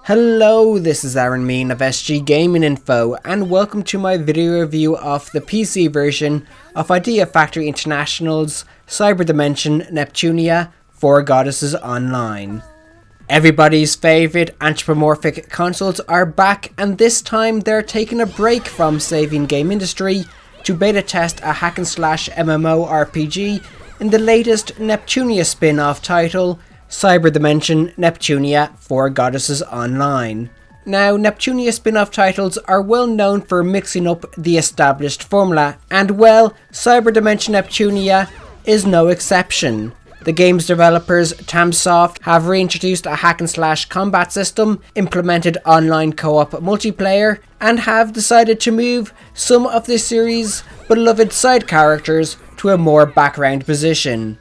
Hello, this is Aaron Mean of SG Gaming Info, and welcome to my video review of the PC version of Idea Factory International's Cyberdimension Neptunia 4 Goddesses Online. Everybody's favourite anthropomorphic consoles are back, and this time they're taking a break from saving game industry to beta test a hack and slash MMORPG in the latest Neptunia spin-off title, Cyberdimension Neptunia 4 Goddesses Online. Now, Neptunia spin-off titles are well known for mixing up the established formula, and well, Cyberdimension Neptunia is no exception. The game's developers, Tamsoft, have reintroduced a hack and slash combat system, implemented online co-op multiplayer, and have decided to move some of the series' beloved side characters to a more background position.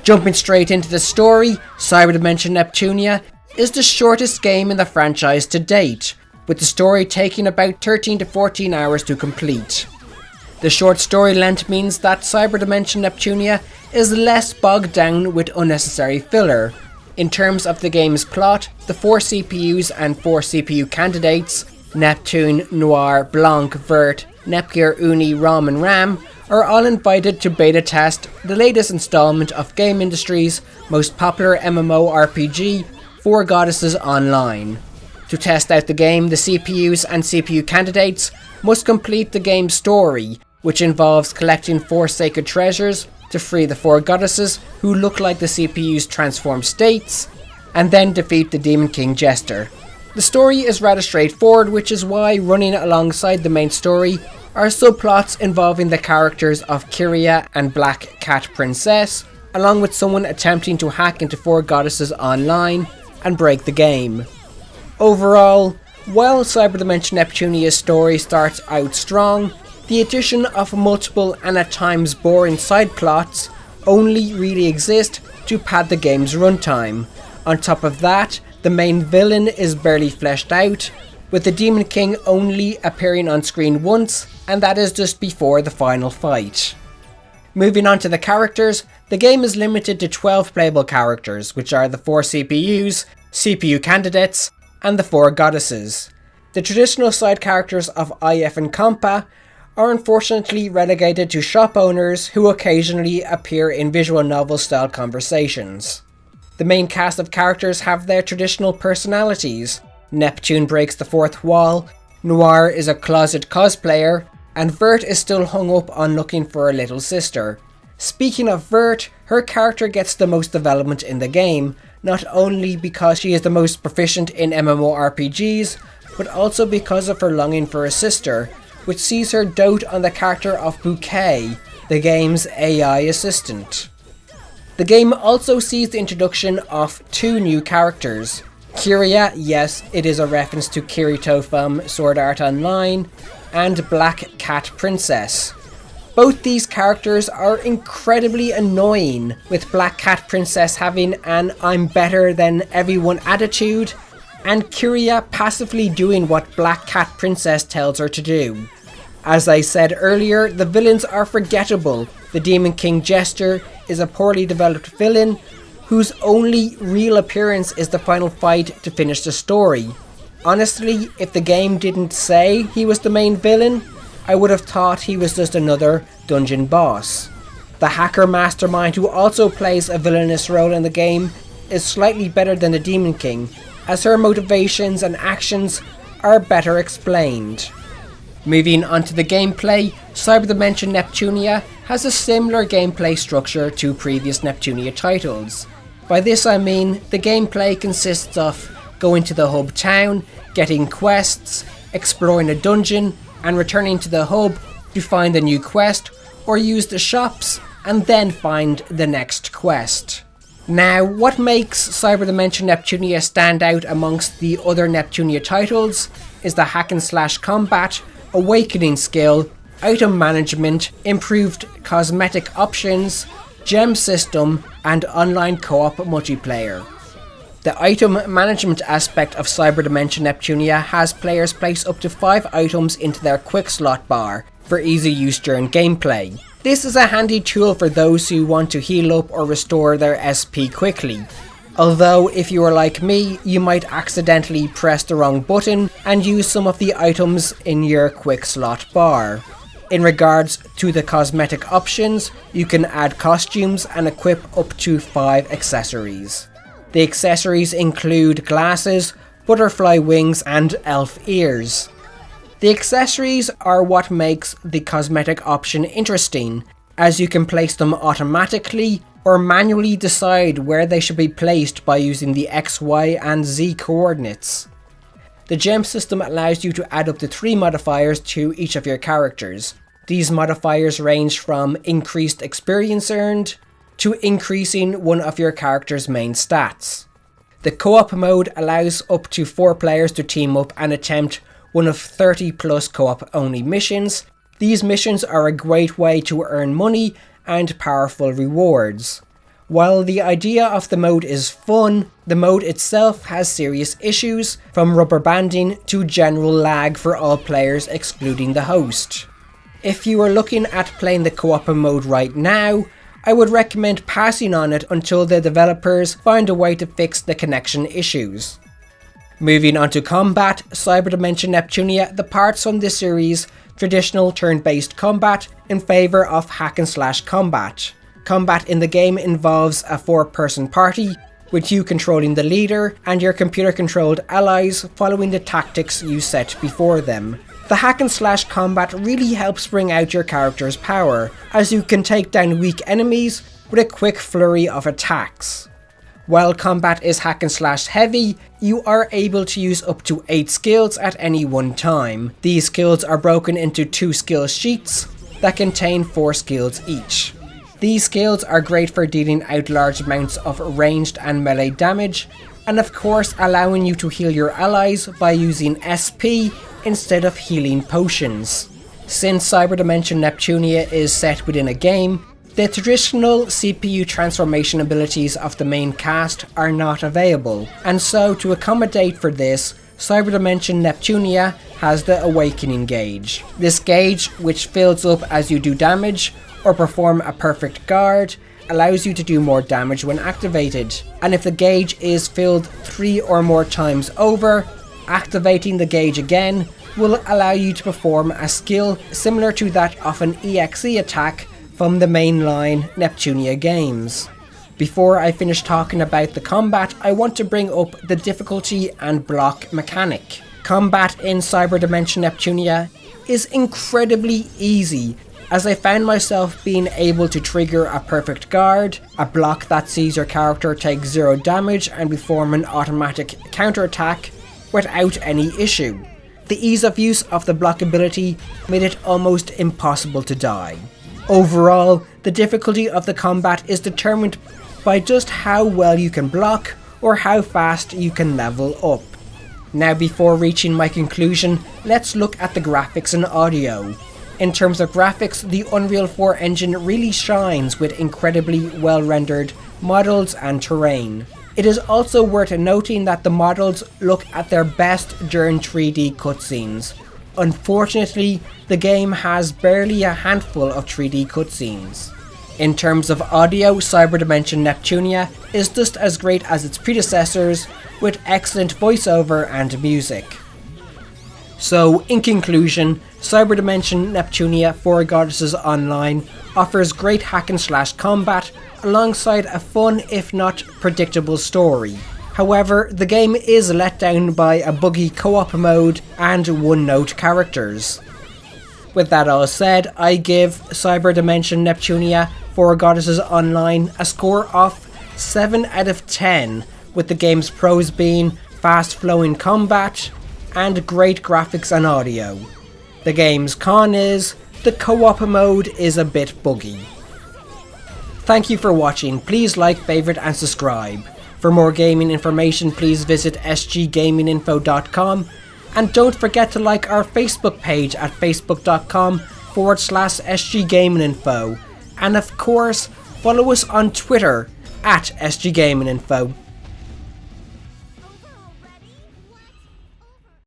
Jumping straight into the story, Cyberdimension Neptunia is the shortest game in the franchise to date, with the story taking about 13 to 14 hours to complete. The short story length means that Cyberdimension Neptunia is less bogged down with unnecessary filler. In terms of the game's plot, the 4 CPUs and 4 CPU candidates, Neptune, Noir, Blanc, Vert, Nepgear, Uni, Rom and Ram, are all invited to beta test the latest installment of game industry's most popular MMORPG, 4 Goddesses Online. To test out the game, the CPUs and CPU candidates must complete the game's story, which involves collecting 4 sacred treasures to free the 4 goddesses who look like the CPU's transformed states, and then defeat the Demon King Jester. The story is rather straightforward, which is why running alongside the main story are subplots involving the characters of Kyria and Black Cat Princess, along with someone attempting to hack into 4 Goddesses Online and break the game. Overall, while Cyberdimension Neptunia's story starts out strong, the addition of multiple and at times boring side plots only really exist to pad the game's runtime. On top of that, the main villain is barely fleshed out, with the Demon King only appearing on screen once, and that is just before the final fight. Moving on to the characters, the game is limited to 12 playable characters, which are the 4 CPUs, CPU candidates, and the 4 goddesses. The traditional side characters of IF and Compa are unfortunately relegated to shop owners who occasionally appear in visual novel style conversations. The main cast of characters have their traditional personalities. Neptune breaks the fourth wall, Noir is a closet cosplayer, and Vert is still hung up on looking for a little sister. Speaking of Vert, her character gets the most development in the game, not only because she is the most proficient in MMORPGs, but also because of her longing for a sister, which sees her dote on the character of Bouquet, the game's AI assistant. The game also sees the introduction of 2 new characters. Kyria, yes, it is a reference to Kirito from Sword Art Online, and Black Cat Princess. Both these characters are incredibly annoying, with Black Cat Princess having an I'm better than everyone attitude, and Kyria passively doing what Black Cat Princess tells her to do. As I said earlier, the villains are forgettable. The Demon King Jester is a poorly developed villain whose only real appearance is the final fight to finish the story. Honestly, if the game didn't say he was the main villain, I would have thought he was just another dungeon boss. The hacker mastermind, who also plays a villainous role in the game, is slightly better than the Demon King, as her motivations and actions are better explained. Moving on to the gameplay, Cyberdimension Neptunia has a similar gameplay structure to previous Neptunia titles. By this I mean the gameplay consists of going to the hub town, getting quests, exploring a dungeon, and returning to the hub to find a new quest, or use the shops and then find the next quest. Now, what makes Cyberdimension Neptunia stand out amongst the other Neptunia titles is the hack and slash combat, awakening skill, item management, improved cosmetic options, gem system, and online co-op multiplayer. The item management aspect of Cyberdimension Neptunia has players place up to 5 items into their quick slot bar for easy use during gameplay. This is a handy tool for those who want to heal up or restore their SP quickly. Although if you are like me, you might accidentally press the wrong button and use some of the items in your quick slot bar. In regards to the cosmetic options, you can add costumes and equip up to 5 accessories. The accessories include glasses, butterfly wings and elf ears. The accessories are what makes the cosmetic option interesting, as you can place them automatically or manually decide where they should be placed by using the X, Y and Z coordinates. The gem system allows you to add up to 3 modifiers to each of your characters. These modifiers range from increased experience earned to increasing one of your character's main stats. The co-op mode allows up to 4 players to team up and attempt one of 30 plus co-op only missions. These missions are a great way to earn money and powerful rewards. While the idea of the mode is fun, the mode itself has serious issues, from rubber banding to general lag for all players excluding the host. If you are looking at playing the co-op mode right now, I would recommend passing on it until the developers find a way to fix the connection issues. Moving on to combat, Cyberdimension Neptunia departs from this series' traditional turn-based combat in favour of hack and slash combat. Combat in the game involves a 4-person party, with you controlling the leader and your computer-controlled allies following the tactics you set before them. The hack and slash combat really helps bring out your character's power, as you can take down weak enemies with a quick flurry of attacks. While combat is hack and slash heavy, you are able to use up to 8 skills at any one time. These skills are broken into 2 skill sheets that contain 4 skills each. These skills are great for dealing out large amounts of ranged and melee damage, and of course allowing you to heal your allies by using SP instead of healing potions. Since Cyberdimension Neptunia is set within a game, the traditional CPU transformation abilities of the main cast are not available, and so to accommodate for this, Cyberdimension Neptunia has the Awakening gauge. This gauge, which fills up as you do damage or perform a perfect guard, allows you to do more damage when activated, and if the gauge is filled 3 or more times over, activating the gauge again will allow you to perform a skill similar to that of an EXE attack from the mainline Neptunia games. Before I finish talking about the combat, I want to bring up the difficulty and block mechanic. Combat in Cyberdimension Neptunia is incredibly easy, as I found myself being able to trigger a perfect guard, a block that sees your character take 0 damage and perform an automatic counterattack without any issue. The ease of use of the block ability made it almost impossible to die. Overall, the difficulty of the combat is determined by just how well you can block or how fast you can level up. Now, before reaching my conclusion, let's look at the graphics and audio. In terms of graphics, the Unreal 4 engine really shines with incredibly well rendered models and terrain. It is also worth noting that the models look at their best during 3D cutscenes. Unfortunately, the game has barely a handful of 3D cutscenes. In terms of audio, Cyberdimension Neptunia is just as great as its predecessors, with excellent voiceover and music. So, in conclusion, Cyberdimension Neptunia 4 Goddesses Online offers great hack and slash combat alongside a fun, if not predictable, story. However, the game is let down by a buggy co-op mode and one-note characters. With that all said, I give Cyberdimension Neptunia 4 Goddesses Online a score of 7 out of 10, with the game's pros being fast-flowing combat and great graphics and audio. The game's con is the co-op mode is a bit buggy. Thank you for watching. Please like, favourite and subscribe. For more gaming information, please visit sggaminginfo.com, and don't forget to like our Facebook page at facebook.com/sggaminginfo, and of course follow us on Twitter at sggaminginfo.